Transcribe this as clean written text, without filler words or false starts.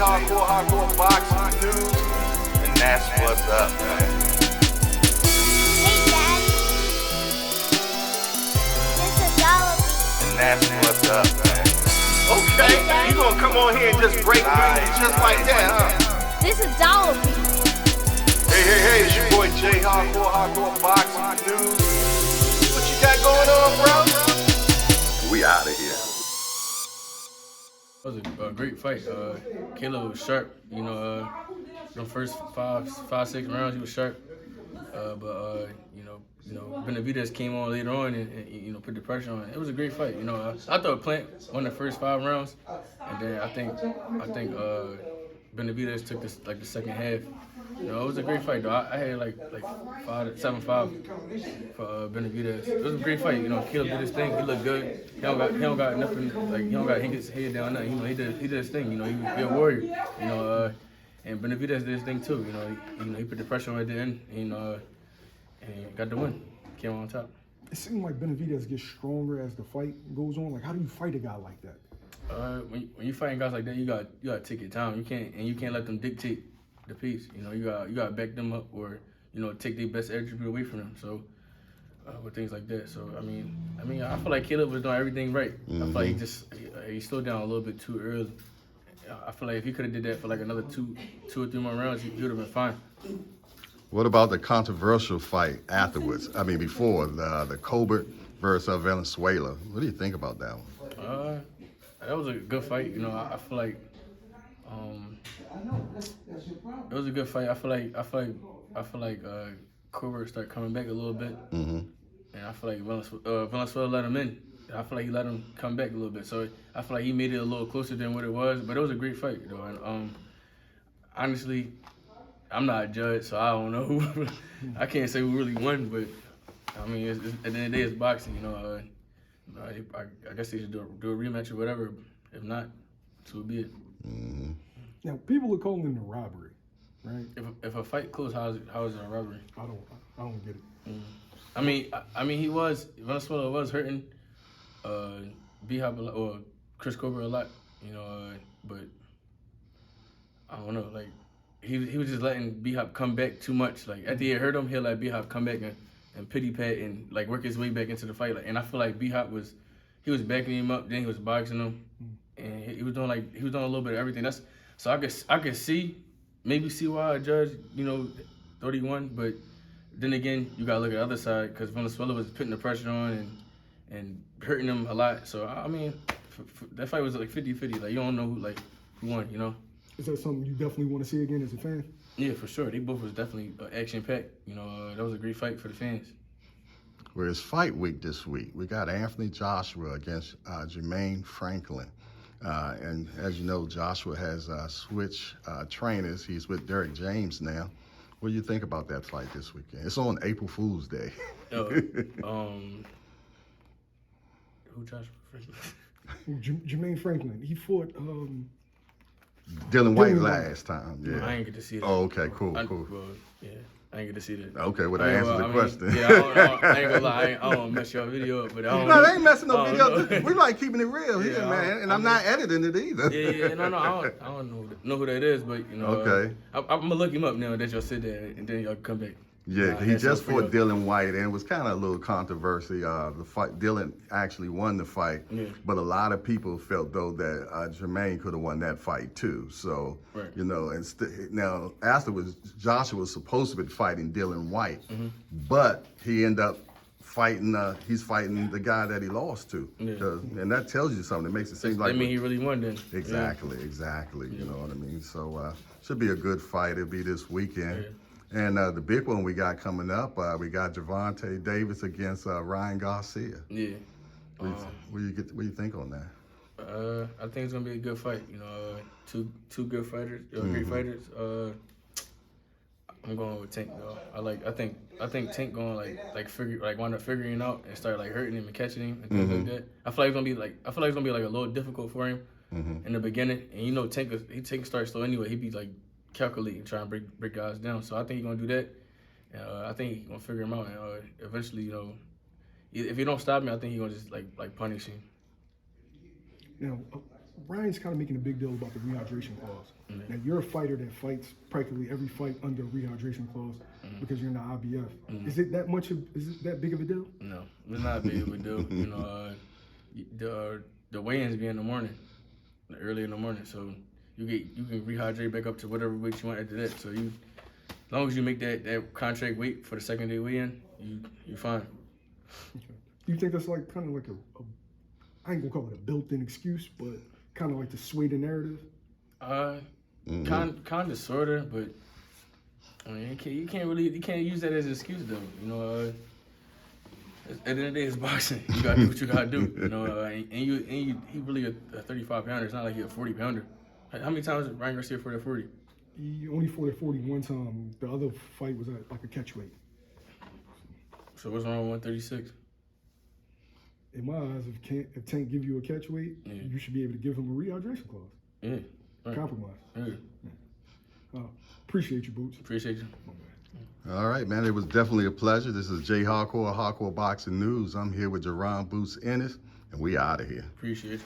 Hardcoreboxingnews, and that's what's up, man. Hey, Dad. This is $1. And that's what's up, man. Okay, you gonna come on here and just break news just like that, huh? This is $1. Hey, it's your boy J Hardcoreboxingnews. What you got going on, bro? We out of here. It was a great fight. Caleb was sharp. The first five, 6 rounds he was sharp. But Benavidez came on later on and put the pressure on. It was a great fight. I thought Plant won the first 5 rounds, and then I think Benavidez took this the second half. It was a great fight though. I had 7-5 for Benavidez. It was a great fight. Caleb did his thing. He looked good. He don't got nothing. He don't got his head down nothing. He did his thing. He was a warrior. And Benavidez did his thing too. He put the pressure on at the end. And got the win. Came on top. It seemed like Benavidez gets stronger as the fight goes on. How do you fight a guy like that? When you fighting guys like that, you got to take your time. You can't let them dictate the pace. You got to back them up or take their best attribute away from them. So with things like that. So I feel like Caleb was doing everything right. I feel like he slowed down a little bit too early. I feel like if he could have did that for another two or three more rounds, he would have been fine. What about the controversial fight afterwards? Before the Colbert versus Venezuela. What do you think about that one? That was a good fight. I feel like it was a good fight. I feel like Colbert started coming back a little bit, and I feel like Venezuela let him in. I feel like he let him come back a little bit. So I feel like he made it a little closer than what it was. But it was a great fight, though. And honestly, I'm not a judge, so I don't know who. I can't say who really won, but at the end of the day, it's boxing. I guess they should do a rematch or whatever. If not, so be it. Now, people are calling it a robbery, right? If a fight close, how is it a robbery? I don't get it. Venezuela was hurting B-Hop or Chris Colbert a lot, but I don't know, he was just letting B-Hop come back too much. After he hurt him, he'll let B-Hop come back and pity pat and work his way back into the fight. And I feel like B-Hop was backing him up, then he was boxing him, and he was doing a little bit of everything. So I could see why a judge thought he won, but then again you gotta look at the other side because Venezuela was putting the pressure on and hurting him a lot. So that fight was 50-50. You don't know who won. Is that something you definitely want to see again as a fan? Yeah, for sure. They both was definitely action-packed. That was a great fight for the fans. Well, it's fight week this week. We got Anthony Joshua against Jermaine Franklin. And as you know, Joshua has switched trainers. He's with Derek James now. What do you think about that fight this weekend? It's on April Fool's Day. Who Joshua Franklin? Jermaine Franklin. He fought Dylan White last time. Yeah. I ain't get to see that. Oh, okay, cool. I ain't get to see that. Okay, well, that answers the question. Yeah, I ain't gonna lie. I don't mess your video up, but I don't No, know. they ain't messing no video. We like keeping it real here, man. And I'm not editing it either. Yeah, no, I don't know who that is, but Okay. I'm gonna look him up now that y'all sit there and then y'all come back. Yeah, he just fought Dylan White, and it was kind of a little controversy. The fight, Dylan actually won the fight, but a lot of people felt though that Jermaine could have won that fight too. So right. Now afterwards, Joshua was supposed to be fighting Dylan White, but he ended up fighting. He's fighting the guy that he lost to, and that tells you something. It makes it seem like he really won then. Exactly. You know what I mean? So should be a good fight. It'll be this weekend. Yeah. And the big one we got coming up, we got Gervonta Davis against Ryan Garcia. Yeah. What do you think on that? I think it's gonna be a good fight. Two good fighters, great fighters. I'm going with Tank though. I think Tank going wind up figuring out and start hurting him and catching him and things like that. I feel like it's gonna be a little difficult for him in the beginning. And Tank starts slow anyway. He be calculating, trying to break guys down. So I think he's gonna do that. I think he's gonna figure him out. And eventually, if he don't stop me, I think he's gonna just punish him. Now, Ryan's kind of making a big deal about the rehydration clause. Mm-hmm. Now, you're a fighter that fights practically every fight under a rehydration clause because you're in the IBF. Is it that big of a deal? No, it's not big of a deal. You know, the weigh-ins be in the morning, early in the morning, so you can rehydrate back up to whatever weight you want after that. So as long as you make that contract weight for the second day weigh-in, you're fine. Okay. Do you think that's like kind of like I ain't gonna call it a built-in excuse, but kind of like to sway the narrative? Kind of, sorta, but I mean, you can't use that as an excuse though. You know, at the end of the day, it's boxing. You gotta do what you gotta do. You know, and he really a 35 pounder. It's not like he a 40 pounder. How many times did Ryan Garcia fought at 40? He only fought at 40 one time. The other fight was at like a catch weight. So what's wrong with 136? In my eyes, if Tank give you a catch weight, you should be able to give him a rehydration clause. Yeah. Right. Compromise. Yeah. Appreciate you, Boots. Appreciate you. All right, man. It was definitely a pleasure. This is Jay Hardcore, Hardcore Boxing News. I'm here with Jaron Boots Ennis, and we out of here. Appreciate you.